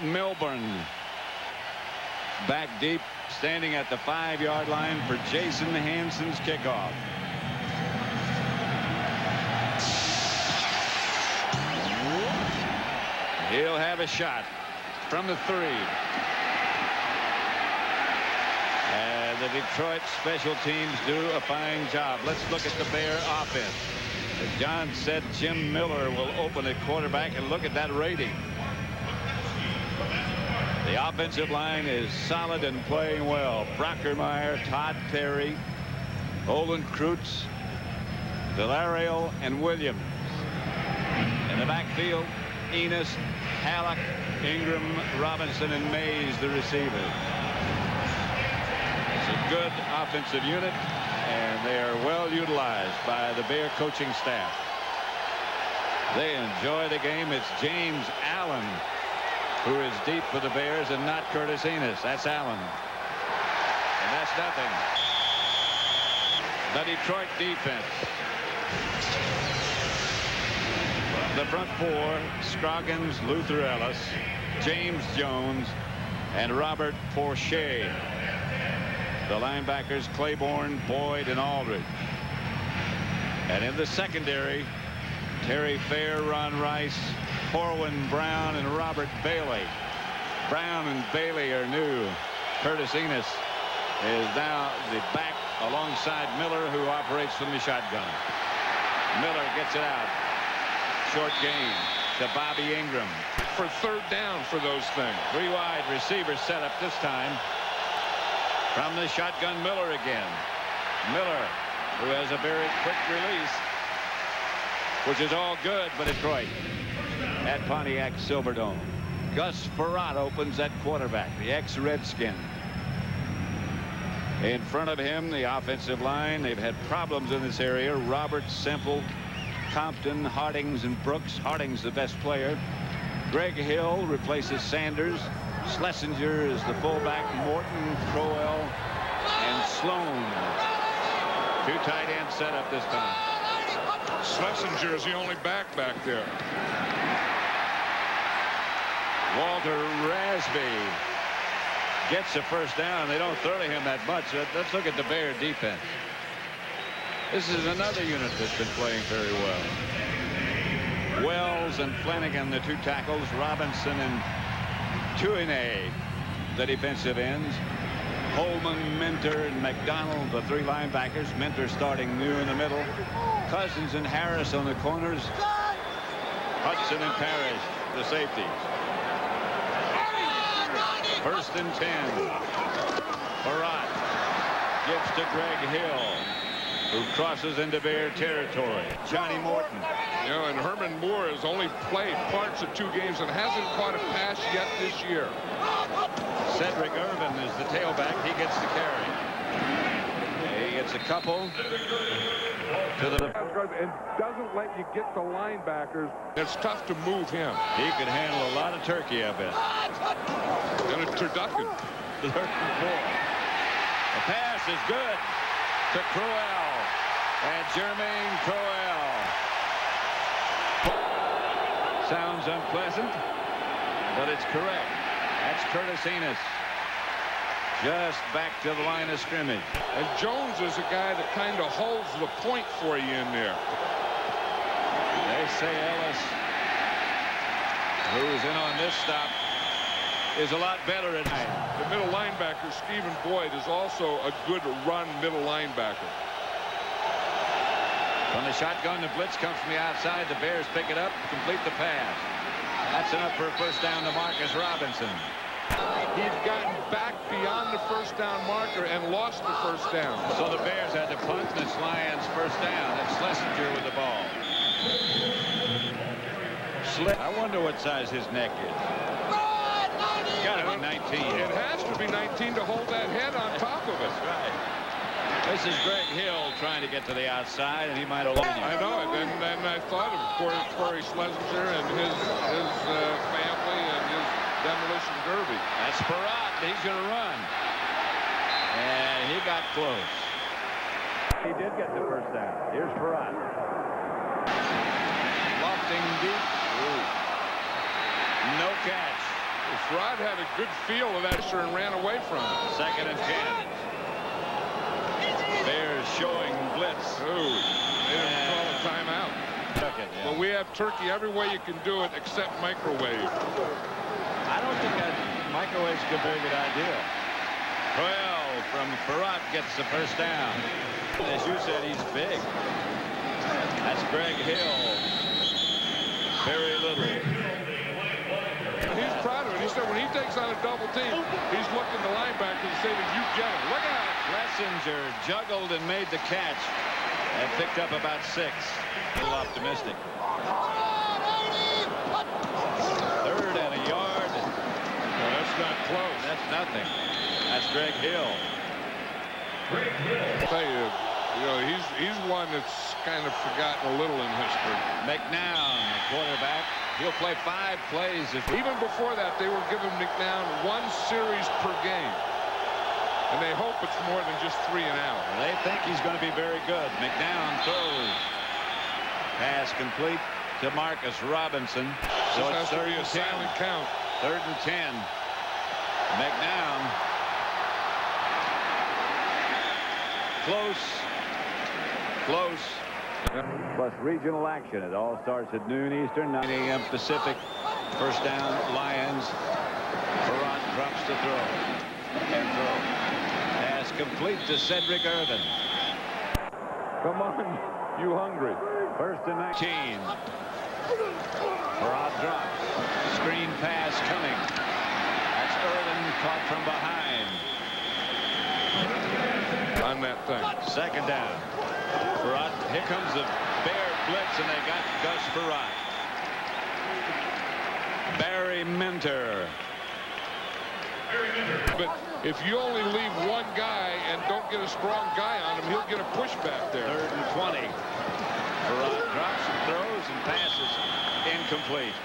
Milburn. Back deep, standing at the 5-yard line for Jason Hansen's kickoff. He'll have a shot from the 3. And the Detroit special teams do a fine job. Let's look at the Bear offense. As John said, Jim Miller will open at quarterback, and look at that rating. The offensive line is solid and playing well. Brockermeyer, Todd Perry, Olin Kreutz, Delario, and Williams. In the backfield, Enos, Halleck, Ingram, Robinson, and Mays, the receivers. It's a good offensive unit, and they are well utilized by the Bear coaching staff. They enjoy the game. It's James Allen who is deep for the Bears, and not Curtis Enos. That's Allen. And that's nothing. The Detroit defense. The front 4, Scroggins, Luther Ellis, James Jones, and Robert Porcher. The linebackers, Claiborne, Boyd, and Aldridge. And in the secondary, Terry Fair, Ron Rice, Corwin Brown, and Robert Bailey. Brown and Bailey are new. Curtis Enos is now the back alongside Miller, who operates from the shotgun. Miller gets it out. Short gain to Bobby Ingram. For 3rd down for those things. 3 wide receiver set up this time. From the shotgun, Miller again. Miller, who has a very quick release, which is all good for Detroit at Pontiac Silverdome. Gus Frerotte opens at quarterback, the ex-Redskin. In front of him, the offensive line. They've had problems in this area. Roberts, Semple, Compton, Hardings, and Brooks. Hardings the best player. Greg Hill replaces Sanders. Schlesinger is the fullback. Morton, Crowell, and Sloan. 2 tight ends set up this time. Schlesinger is the only back there. Walter Rasby gets a first down. They don't throw to him that much. Let's look at the Bear defense. This is another unit that's been playing very well. Wells and Flanagan, the 2 tackles. Robinson and Tuine, the defensive ends. Holman, Minter, and McDonald, the 3 linebackers. Minter starting new in the middle. Cousins and Harris on the corners. Hudson and Parrish, the safeties. 1st and 10. Frerotte gives to Greg Hill, who crosses into Bear territory. Johnny Morton. You know, and Herman Moore has only played parts of 2 games and hasn't caught a pass yet this year. Cedric Irvin is the tailback. He gets the carry. He gets a couple to the... And doesn't let you get the linebackers. It's tough to move him. He could handle a lot of turkey, I bet. And a turducken. The pass is good to Crowell. And Jermaine Crowell. Sounds unpleasant, but it's correct. That's Curtis Enos. Just back to the line of scrimmage. And Jones is a guy that kind of holds the point for you in there. They say Ellis, who's in on this stop, is a lot better at night. The middle linebacker, Stephen Boyd, is also a good run middle linebacker. From the shotgun, the blitz comes from the outside. The Bears pick it up, complete the pass. That's enough for a first down to Marcus Robinson. He's gotten back beyond the first down marker and lost the first down. So the Bears had to punt, and it's Lions first down. That's Schlesinger with the ball. I wonder what size his neck is. It's got to be 19. It has to be 19 to hold that head on top of it. That's right. This is Greg Hill trying to get to the outside, and he might have lost. I know it. And I thought of Corey Schlesinger and his family and his demolition derby. That's Frerotte. He's going to run. And he got close. He did get the first down. Here's Frerotte. Lofting deep. Ooh. No catch. Farad had a good feel of that and ran away from it. 2nd and 10. Bears showing blitz. Ooh, they didn't call a timeout. Yeah. Well, we have turkey every way you can do it except microwave. I don't think that microwave's a very good idea. 12 from Farad gets the first down. As you said, he's big. That's Greg Hill. Very little. He's proud of it. He said when he takes on a double team, he's looking the linebacker and saying, "You get him. Look out!" Schlesinger juggled and made the catch and picked up about 6. A little optimistic. 3rd and a yard. Well, that's not close. That's nothing. That's Greg Hill. I'll tell you, he's one that's kind of forgotten a little in history. McNown, quarterback. He'll play 5 plays. Even before that, they were giving McNown 1 series per game. And they hope it's more than just 3 and out. They think he's going to be very good. McNown throws. Pass complete to Marcus Robinson. So This it's has to 3rd be a and 10. silent count. 3rd and 10. McNown. Close. Plus regional action. It all starts at noon Eastern, 9 a.m. Pacific. First down, Lions. Farad drops to throw. And throw. Pass complete to Cedric Irvin. Come on, you hungry. 1st and 19. Farad drops. Screen pass coming. That's Irvin caught from behind. On that thing. 2nd down. Farad. Here comes the Bear blitz, and they got Gus Farad. Barry Minter. But if you only leave one guy and don't get a strong guy on him, he'll get a pushback there. 3rd and 20. Farad drops and throws and passes incomplete.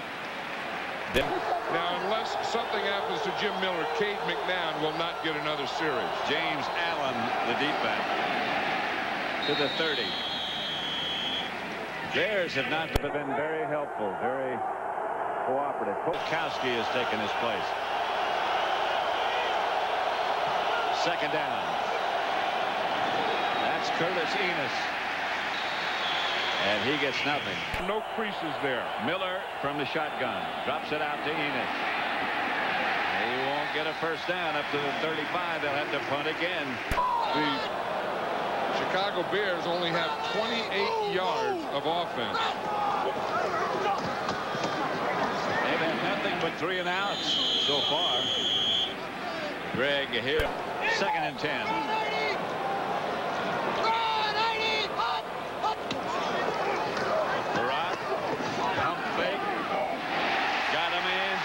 Now, unless something happens to Jim Miller, Cade McNown will not get another series. James Allen, the deep back, to the 30. Bears have not been very helpful, very cooperative. Polkowski has taken his place. 2nd down. That's Curtis Enos. And he gets nothing. No creases there. Miller from the shotgun drops it out to Enos. He won't get a first down up to the 35. They'll have to punt again. The Chicago Bears only have 28 yards of offense. They've had nothing but 3 and outs so far. Greg Hill. 2nd and 10.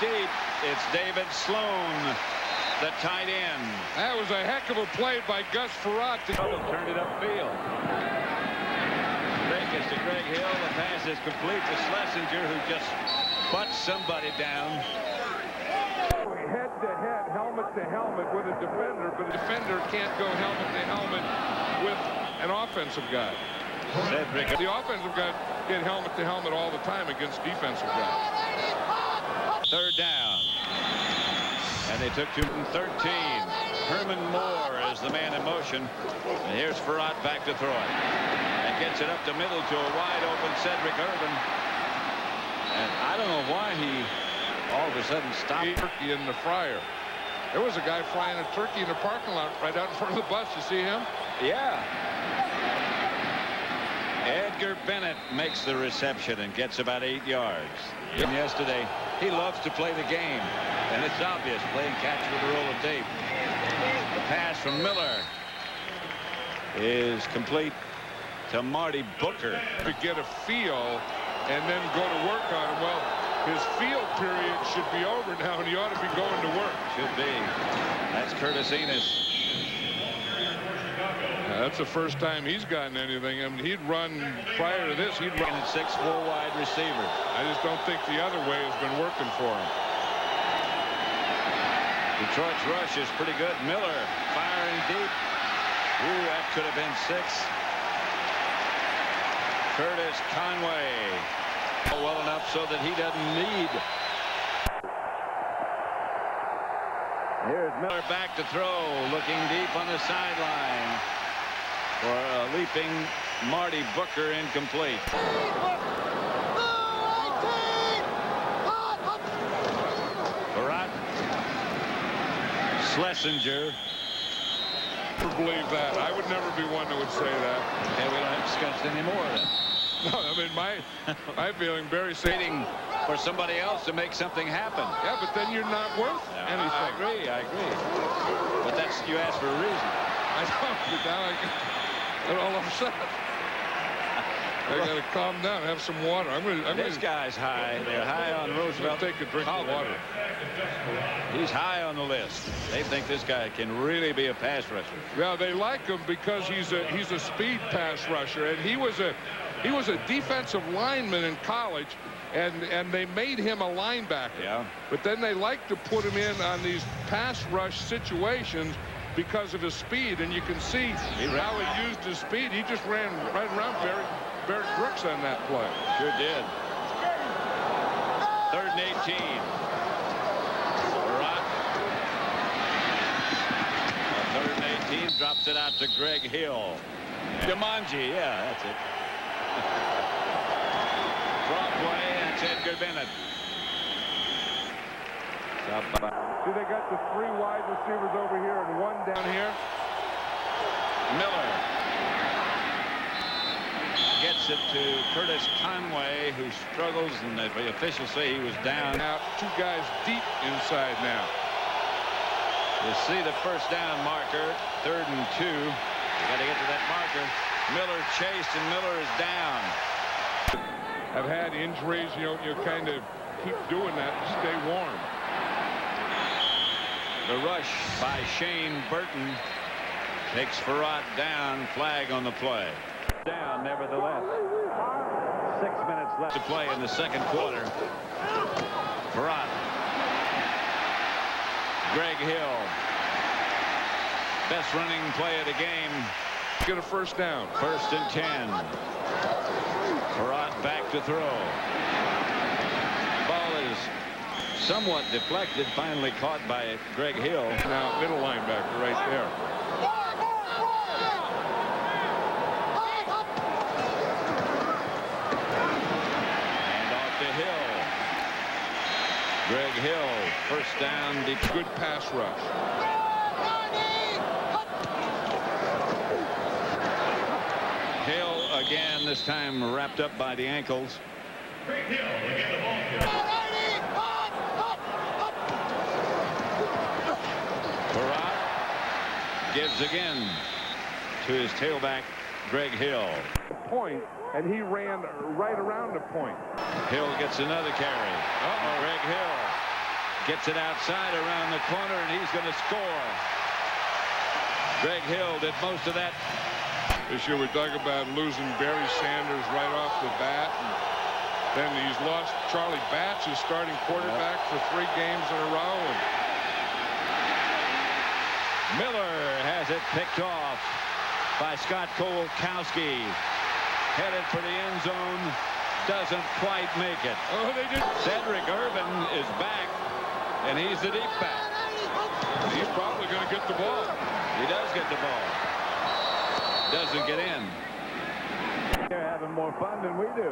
Deep. It's David Sloan, the tight end. That was a heck of a play by Gus Farad to turn it upfield. Fake is to Greg Hill. The pass is complete to Schlesinger, who just butts somebody down. Head to head, helmet to helmet with a defender, but a defender can't go helmet to helmet with an offensive guy. Cedric. The offensive guy get helmet to helmet all the time against defensive guys. 3rd down. And they took 2 and 13. Herman Moore is the man in motion. And here's Farad back to throw it. And gets it up the middle to a wide open Cedric Irvin. And I don't know why he all of a sudden stopped. Turkey in the fryer. There was a guy frying a turkey in the parking lot right out in front of the bus. You see him? Yeah. Edgar Bennett makes the reception and gets about 8 yards. And yesterday, he loves to play the game. And it's obvious, playing catch with a roll of tape. The pass from Miller is complete to Marty Booker. To get a feel and then go to work on him. Well, his field period should be over now, and he ought to be going to work. Should be. That's Curtis Enos. That's the first time he's gotten anything. I mean, he'd run prior to this. He'd run at 6'4" wide receiver. I just don't think the other way has been working for him. Detroit's rush is pretty good. Miller firing deep. Ooh, that could have been 6. Curtis Conway well enough so that he doesn't need. Here's Miller back to throw, looking deep on the sideline for a leaping Marty Booker, incomplete. Barat, Schlesinger. I believe that. I would never be one that would say that. Okay, we don't have to discuss any more of that. No, I mean, my feeling, Barry waiting for somebody else to make something happen. Yeah, but then you're not worth anything. I agree. But that's, you asked for a reason. I know, but now I all of a sudden I got to calm down, have some water. This guy's high. They're high on Roosevelt. Take a drink of water. He's high on the list. They think this guy can really be a pass rusher. Yeah, they like him because he's a speed pass rusher, and he was a defensive lineman in college, and they made him a linebacker. Yeah. But then they like to put him in on these pass rush situations because of his speed, and you can see how he used his speed. He just ran right around Barrett Brooks on that play. Sure did. 3rd and 18. Barat. 3rd and 18, drops it out to Greg Hill. Demonji, yeah, that's it. Draw play, and it's Edgar Bennett. See, they got the 3 wide receivers over here and 1 down here. Miller gets it to Curtis Conway, who struggles, and the officials say he was down. Now 2 guys deep inside now. You see the first down marker, 3rd and 2. You got to get to that marker. Miller chased, and Miller is down. I've had injuries, you kind of keep doing that to stay warm. The rush by Shane Burton takes Barat down. Flag on the play. Down, nevertheless. 6 minutes left to play in the 2nd quarter. Barat. Greg Hill. Best running play of the game. Get a first down. 1st and 10. Barat back to throw. Ball is somewhat deflected, finally caught by Greg Hill. Now middle linebacker right there. And off to Hill. Greg Hill, first down. Good pass rush. Hill again, this time wrapped up by the ankles. Greg Hill will get the ball. Barat gives again to his tailback, Greg Hill. Point, and he ran right around the point. Hill gets another carry. Greg Hill gets it outside around the corner, and he's going to score. Greg Hill did most of that. This year we talk about losing Barry Sanders right off the bat. And then he's lost Charlie Batch, his starting quarterback, for 3 games in a row. And Miller has it picked off by Scott Kolkowski. Headed for the end zone. Doesn't quite make it. oh, they did. Cedric Irvin is back, and he's the deep back. He's probably going to get the ball. He does get the ball. Doesn't get in. They're having more fun than we do.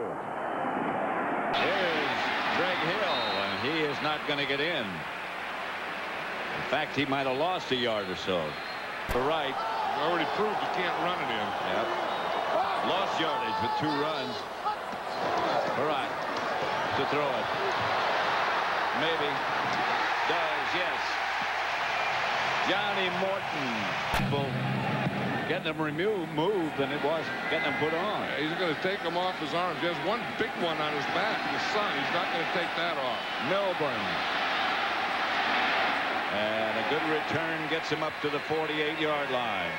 Here's Greg Hill, and he is not going to get in. In fact, he might have lost a yard or so. To right. You already proved you can't run it in. Yep. Lost yardage with 2 runs. All right. To throw it. Maybe. Does, yes. Johnny Morton. Getting them moved than it was getting them put on. Yeah, he's going to take them off his arms. He has one big one on his back, his son. He's not going to take that off. Milburn. And a good return gets him up to the 48-yard line.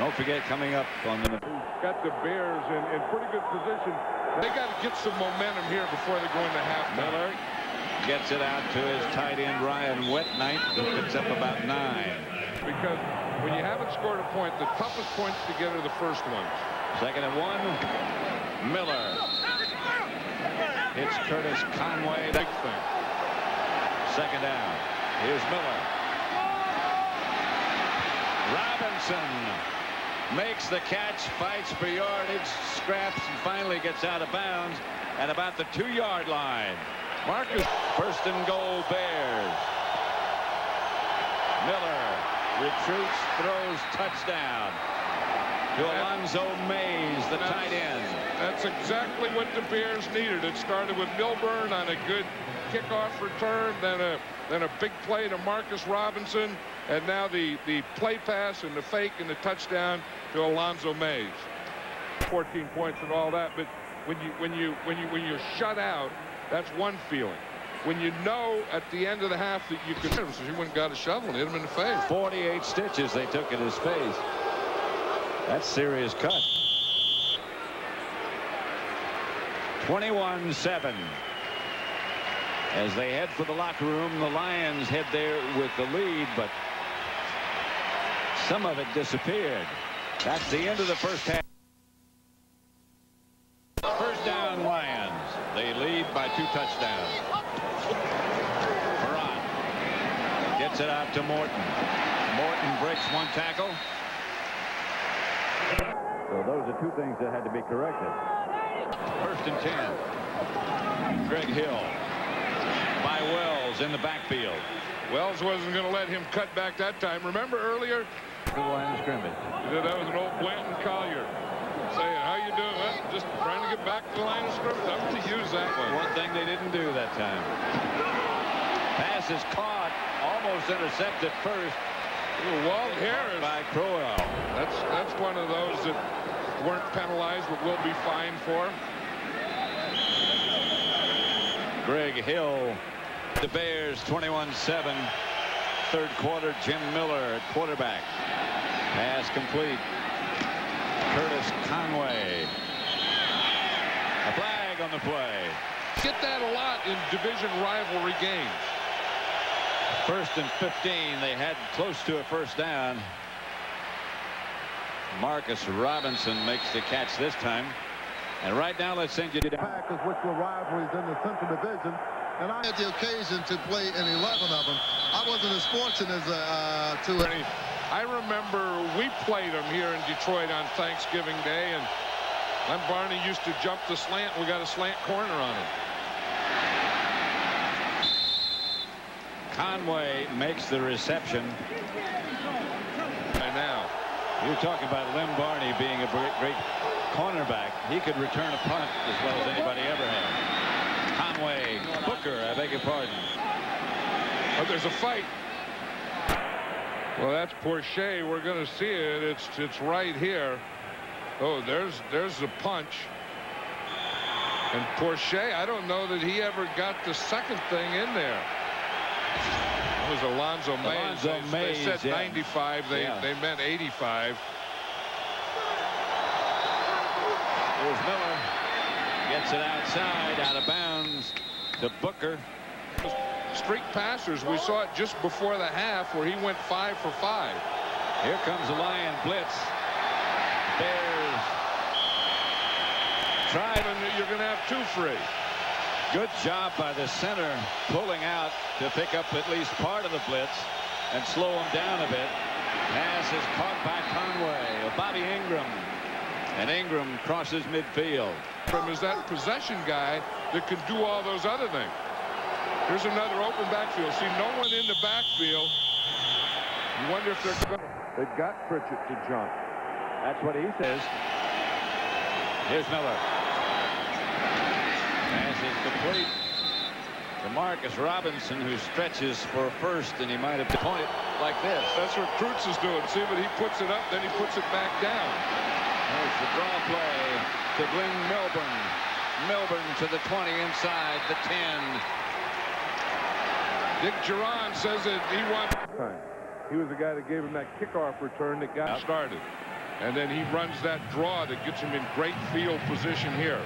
Don't forget, coming up on the... Got the Bears in pretty good position. They got to get some momentum here before they go into halftime. Miller gets it out to his tight end, Ryan Wetnight, who picks up about 9. Because when you haven't scored a point, the toughest points to get are the first ones. 2nd and 1. Miller. It's Curtis Conway. Big thing. 2nd down. Here's Miller. Robinson makes the catch, fights for yardage, scraps, and finally gets out of bounds at about the 2-yard line. Marcus, first and goal, Bears. Miller retreats, throws, touchdown to Alonzo Mays, the tight end. That's exactly what the Bears needed. It started with Milburn on a good kickoff return, then a big play to Marcus Robinson, and now the play pass and the fake and the touchdown to Alonzo Mays. 14 points and all that, but when you're shut out, that's one feeling. When you know at the end of the half that you could, so he went and got a shovel and hit him in the face. 48 stitches they took in his face. That's serious cut. 21-7. As they head for the locker room, the Lions head there with the lead, but some of it disappeared. That's the end of the first half. First down, Lions. They lead by 2 touchdowns. Perrott gets it out to Morton. Morton breaks 1 tackle. So those are 2 things that had to be corrected. First and 10. Greg Hill by Wells in the backfield. Wells wasn't going to let him cut back that time. Remember earlier? The line of scrimmage. Yeah, that was an old Blanton Collier saying, "How you doing?" Well, just trying to get back to the line of scrimmage. I'm going to use that one. One thing they didn't do that time. Pass is caught, almost intercepted first. Walt Harris by Crowell. That's one of those that weren't penalized but will be fined for. Greg Hill. The Bears 21-7. Third quarter, Jim Miller at quarterback. Pass complete. Curtis Conway. A flag on the play. Get that a lot in division rivalry games. First and 15. They had close to a first down. Marcus Robinson makes the catch this time. And right now, let's send you down. Packers, which were rivalries in the Central Division. And I had the occasion to play in 11 of them. I wasn't as fortunate as to. I remember we played them here in Detroit on Thanksgiving Day, and Len Barney used to jump the slant. We got a slant corner on him. Conway makes the reception. And now you're talking about Lem Barney being a great cornerback. He could return a punt as well as anybody ever had. Conway, Booker, I beg your pardon. Oh, there's a fight. Well, that's Porcher. We're going to see it. It's right here. Oh, there's the punch. And Porcher, I don't know that he ever got the second thing in there. It was Alonzo Mays. They said yeah. 95. They meant 85. Here's Miller. Gets it outside, out of bounds to Booker. Streak passers. We saw it just before the half where he went 5 for 5. Here comes the Lion blitz. Bears try. You're going to have 2 free. Good job by the center pulling out to pick up at least part of the blitz and slow him down a bit. Pass is caught by Conway. Bobby Ingram. And Ingram crosses midfield. Is that possession guy that can do all those other things. Here's another open backfield. See no one in the backfield. You wonder if they've got Pritchett to jump. That's what he says. Here's Miller. Pass is complete to Marcus Robinson, who stretches for a first, and he might have pointed like this. That's what Krutz is doing. See, but he puts it up, then he puts it back down. There's the draw play to Glenn Milburn. Milburn to the 20 inside the 10. Dick Geron says that he wants. He was the guy that gave him that kickoff return that got started. And then he runs that draw that gets him in great field position here.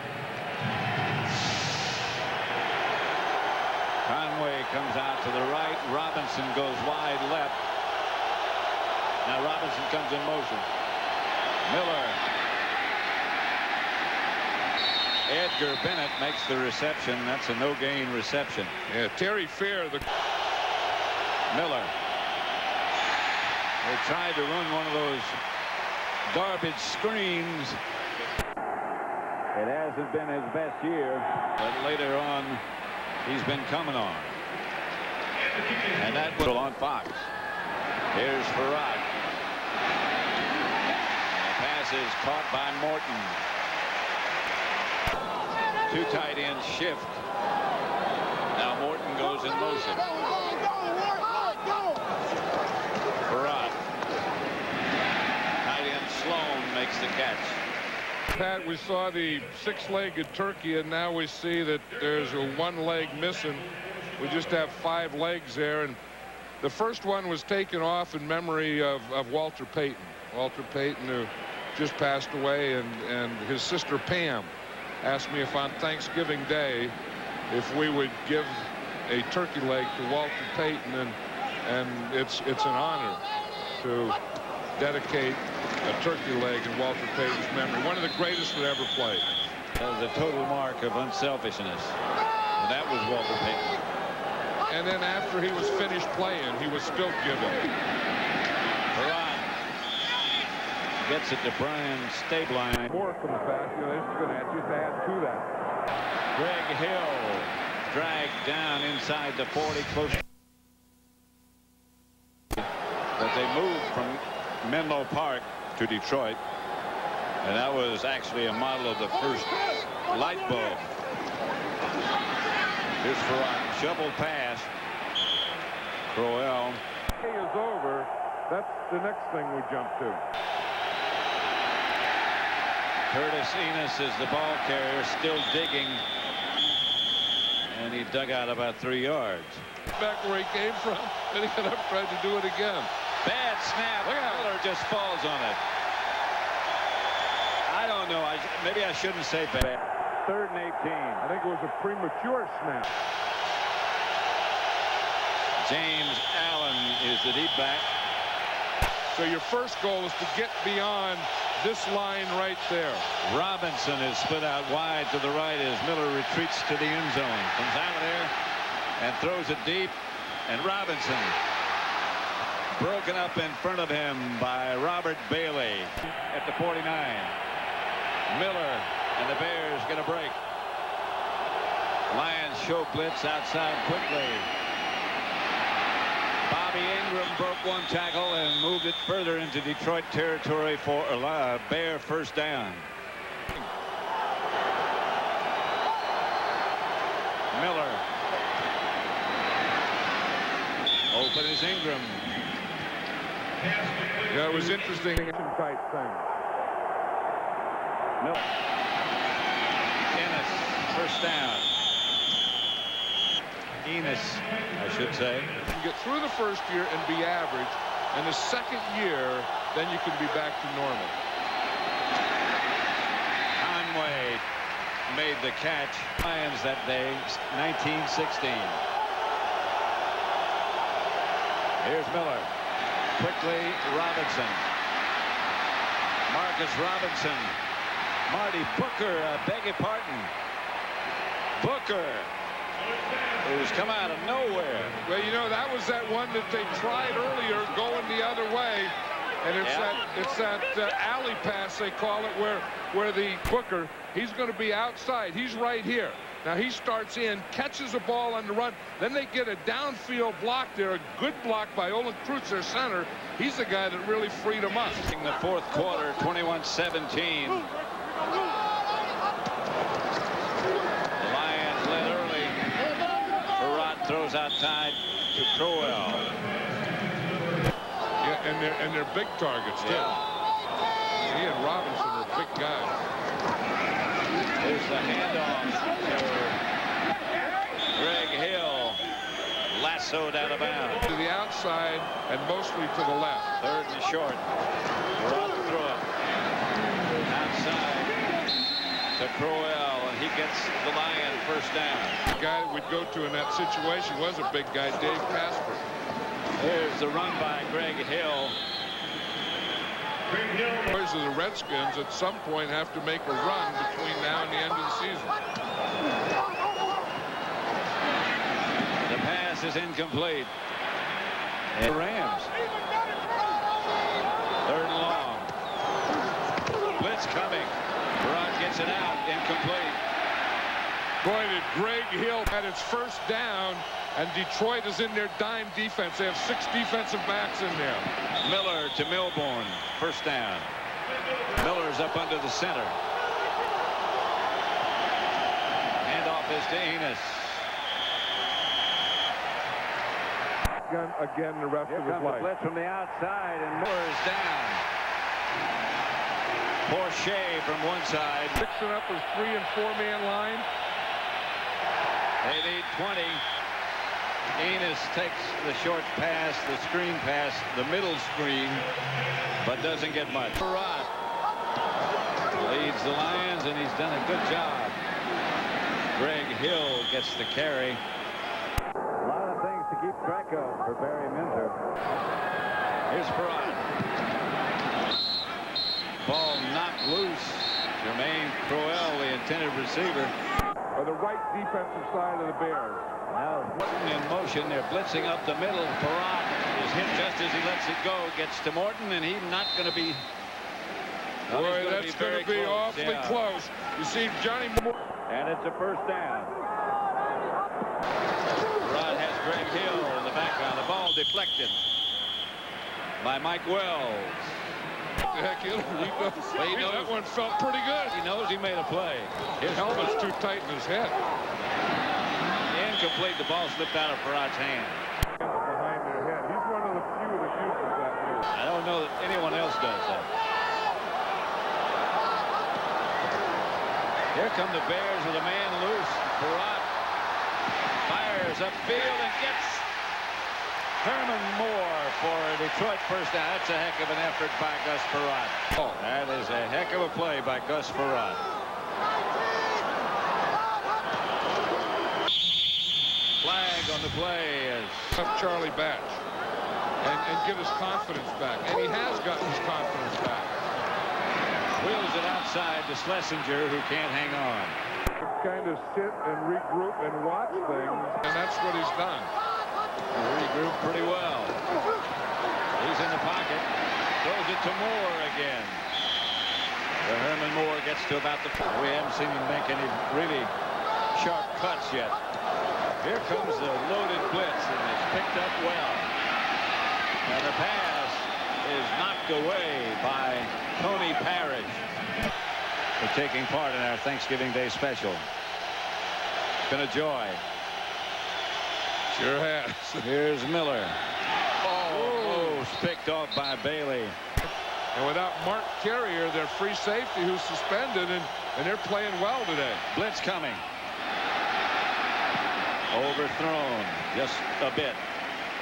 Conway comes out to the right. Robinson goes wide left. Now Robinson comes in motion. Miller. Edgar Bennett makes the reception. That's a no-gain reception. Yeah, Terry Fair. Miller. They tried to run one of those garbage screens. It hasn't been his best year, but later on, he's been coming on. And that was on Fox. Here's Farad. The pass is caught by Morton. Two tight ends shift. Now Morton goes in motion. Farad. Tight end Sloan makes the catch. Pat, we saw the six-legged turkey, and now we see that there's a one leg missing. We just have 5 legs there, and the first one was taken off in memory of Walter Payton. Walter Payton, who just passed away, and his sister Pam asked me if on Thanksgiving Day if we would give a turkey leg to Walter Payton, and it's an honor to dedicate a turkey leg in Walter Payton's memory. One of the greatest that ever played. That was a total mark of unselfishness. And that was Walter Payton. And then after he was finished playing, he was still giving. Farad gets it to Brian Stabline. More comes back. You know, this is going to just add to that. Greg Hill dragged down inside the 40, close. But they moved from Menlo Park to Detroit, and that was actually a model of the first light bulb. Here's Farad, shovel pass. Crowell. Is over. That's the next thing we jump to. Curtis Enos is the ball carrier, still digging, and he dug out about 3 yards. Back where he came from, then he got up, tried to do it again. Bad snap. Miller just falls on it. I don't know. Maybe I shouldn't say bad. 3rd and 18. I think it was a premature snap. James Allen is the deep back. So your first goal is to get beyond this line right there. Robinson is split out wide to the right as Miller retreats to the end zone. Comes out of there and throws it deep. And Robinson broken up in front of him by Robert Bailey at the 49. Miller and the Bears going to break. Lions show blitz outside quickly. Bobby Ingram broke one tackle and moved it further into Detroit territory for a Bear first down. Miller. Open is Ingram. Yeah, it was interesting type thing. Miller. Ennis, first down. Enos, I should say. You can get through the first year and be average, and the second year, then you can be back to normal. Conway made the catch. Lions that day, 1916. Here's Miller. Quickly, Robinson. Marcus Robinson. Marty Booker, beg your pardon. Booker, who's come out of nowhere. Well, you know, that was that one that they tried earlier going the other way. And it's that alley pass, they call it, where the Booker, he's going to be outside. He's right here. Now he starts in, catches the ball on the run. Then they get a downfield block there, a good block by Olin Kreutz, their center. He's the guy that really freed him up. In the fourth quarter, 21-17. The Lions led early. Farad throws outside to Crowell. Yeah, and they're big targets too. Yeah. He and Robinson are big guys. There's the handoff to Greg Hill. Lassoed out of bounds. To the outside and mostly to the left. 3rd and short. Farad to throw it. Outside to Crowell, and he gets the Lion first down. The guy that would go to in that situation was a big guy, Dave Casper. There's the run by Greg Hill. The boys of the Redskins at some point have to make a run between now and the end of the season. The pass is incomplete. And the Rams. coming. Perrott gets it out. Incomplete. Boy, did Greg Hill at its first down, and Detroit is in their dime defense. They have 6 defensive backs in there. Miller to Milbourne. First down. Miller's up under the center. Handoff is to Enos. Again, the rest of his life. Blitz from the outside, and Moore is down. Porsche from one side. Mixing up his 3- and 4-man line. They need 20. Enos takes the short pass, the screen pass, the middle screen, but doesn't get much. Perrott leads the Lions, and he's done a good job. Greg Hill gets the carry. A lot of things to keep track of for Barry Minter. Here's Perrott. Ball knocked loose. Jermaine Crowell, the intended receiver. Or the right defensive side of the Bears. Now Morton in motion. They're blitzing up the middle. Perrott is hit just as he lets it go. Gets to Morton, and he's not going to be. Boy, that's going to be awfully close. You see Johnny Moore. And it's a first down. Perrott has Greg Hill in the background. The ball deflected by Mike Wells. Heck, that one felt pretty good. He knows he made a play. His helmet's too tight in his head. Incomplete. The ball slipped out of Perrott's hand. Behind their head. He's one of the few that uses that move. I don't know that anyone else does that. Here come the Bears with a man loose. Perrott fires upfield and gets Herman Moore for a Detroit first down. That's a heck of an effort by Gus Perrott. Oh, that is a heck of a play by Gus Perrott. Flag on the play is Charlie Batch and get his confidence back. And he has gotten his confidence back. Wheels it outside to Schlesinger, who can't hang on. Kind of sit and regroup and watch things, and that's what he's done. Regroup pretty well. He's in the pocket. Throws it to Moore again. But Herman Moore gets to about the... We haven't seen him make any really sharp cuts yet. Here comes the loaded blitz, and it's picked up well. And the pass is knocked away by Tony Parrish for taking part in our Thanksgiving Day special. It's been a joy. Sure has. Here's Miller. Oh, picked off by Bailey. And without Mark Carrier, their free safety, who's suspended, and they're playing well today. Blitz coming. Overthrown just a bit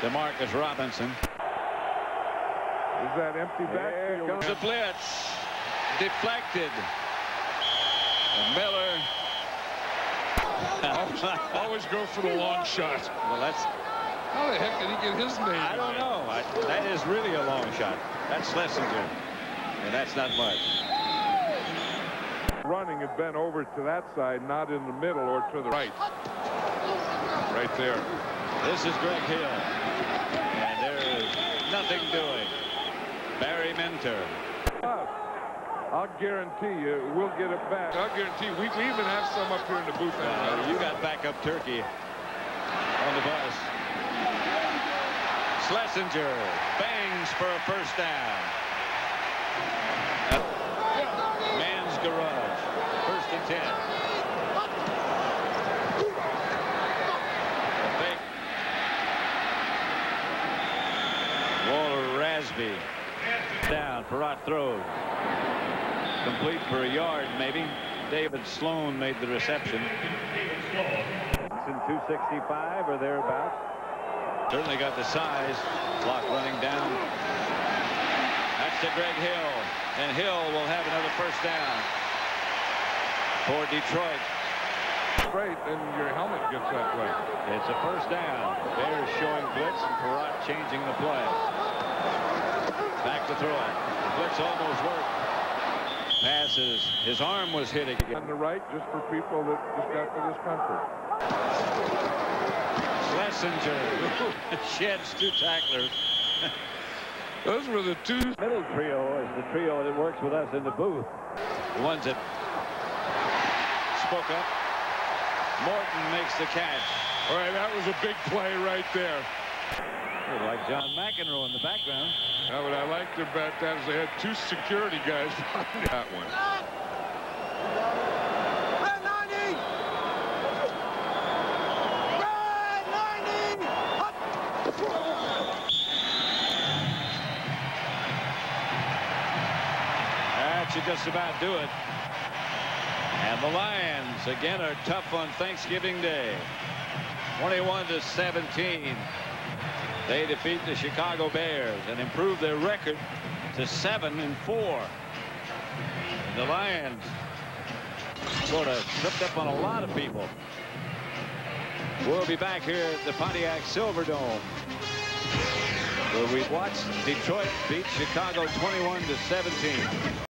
to Marcus Robinson. Is that empty backfield? There goes the blitz. Deflected. And Miller. Always go for the long shot. Well, that's... How the heck did he get his name? I don't know. That is really a long shot. That's Schlesinger. And that's not much. Running had been over to that side, not in the middle or to the right. Right there. This is Greg Hill. And there is nothing doing. Barry Minter. I'll guarantee you we'll get it back. I'll guarantee you, we even have some up here in the booth. You got backup turkey on the bus. Schlesinger bangs for a first down. Man's garage. 1st and 10. Waller Rasby down. Perrott throws. Complete for a yard, maybe. David Sloan made the reception. It's in 265 or thereabouts. Certainly got the size. Clock running down. That's to Greg Hill. And Hill will have another first down for Detroit. Great, and your helmet gets that way. It's a first down. Bears showing blitz, and Perrott changing the play. Back to throw it. The blitz almost worked. Passes. His arm was hit again. On the right, just for people that just got to this country. Schlesinger sheds 2 tacklers. Those were the 2. Middle trio is the trio that works with us in the booth. Runs it. Spoke up. Morton makes the catch. All right, that was a big play right there. Like John McEnroe in the background. Now, what I liked about that is they had 2 security guys behind that one. That should just about do it. And the Lions again are tough on Thanksgiving Day. 21-17. They defeat the Chicago Bears and improve their record to 7-4. The Lions sort of tripped up on a lot of people. We'll be back here at the Pontiac Silverdome, where we watched Detroit beat Chicago 21-17.